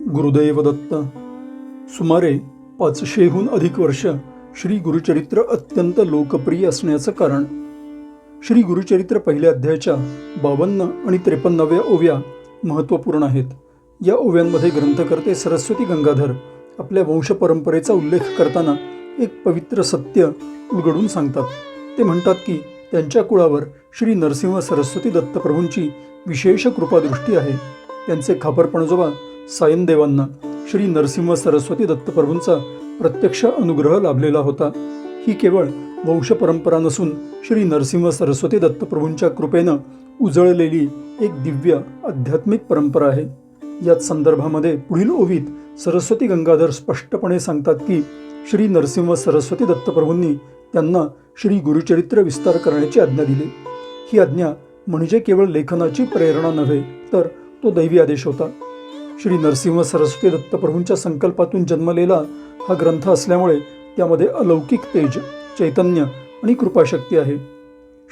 गुरुदेव दत्त. सुमारे 500हून अधिक वर्ष श्री गुरुचरित्र अत्यंत लोकप्रिय असण्याचं कारण. श्री गुरुचरित्र पहिल्या अध्यायाच्या 52 आणि 53व्या ओव्या महत्त्वपूर्ण आहेत. या ओव्यांमध्ये ग्रंथकर्ते सरस्वती गंगाधर आपल्या वंशपरंपरेचा उल्लेख करताना एक पवित्र सत्य उलगडून सांगतात. ते म्हणतात की त्यांच्या कुळावर श्री नरसिंह सरस्वती दत्तप्रभूंची विशेष कृपादृष्टी आहे. त्यांचे खापर पणजोबा सायनदेवांना श्री नरसिंह सरस्वती दत्तप्रभूंचा प्रत्यक्ष अनुग्रह लाभलेला होता. ही केवळ वंशपरंपरा नसून श्री नरसिंह सरस्वती दत्तप्रभूंच्या कृपेनं उजळलेली एक दिव्य आध्यात्मिक परंपरा आहे. याच संदर्भामध्ये पुढील ओवीत सरस्वती गंगाधर स्पष्टपणे सांगतात की श्री नरसिंह सरस्वती दत्तप्रभूंनी त्यांना श्री गुरुचरित्र विस्तार करण्याची आज्ञा दिली. ही आज्ञा म्हणजे केवळ लेखनाची प्रेरणा नव्हे, तर तो दैवी आदेश होता. श्री नरसिंह सरस्वती दत्तप्रभूंच्या संकल्पातून जन्मलेला हा ग्रंथ असल्यामुळे त्यामध्ये अलौकिक तेज, चैतन्य आणि कृपाशक्ती आहे.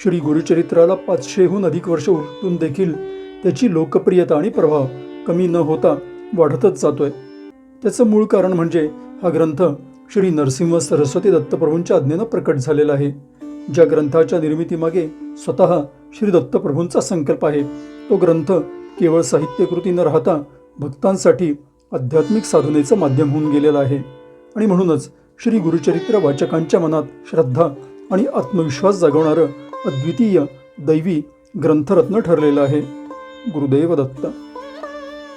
श्री गुरुचरित्राला 500हून अधिक वर्ष उलटून देखील त्याची लोकप्रियता आणि प्रभाव कमी न होता वाढतच जातोय. त्याचं मूळ कारण म्हणजे हा ग्रंथ श्री नरसिंह सरस्वती दत्तप्रभूंच्या आज्ञेनं प्रकट झालेला आहे. ज्या ग्रंथाच्या निर्मितीमागे स्वतः श्री दत्तप्रभूंचा संकल्प आहे, तो ग्रंथ केवळ साहित्यकृती न राहता भक्तांसाठी आध्यात्मिक साधनेचं माध्यम होऊन गेलेलं आहे. आणि म्हणूनच श्री गुरुचरित्र वाचकांच्या मनात श्रद्धा आणि आत्मविश्वास जागवणारं अद्वितीय दैवी ग्रंथरत्न ठरलेलं आहे. गुरुदेव दत्त.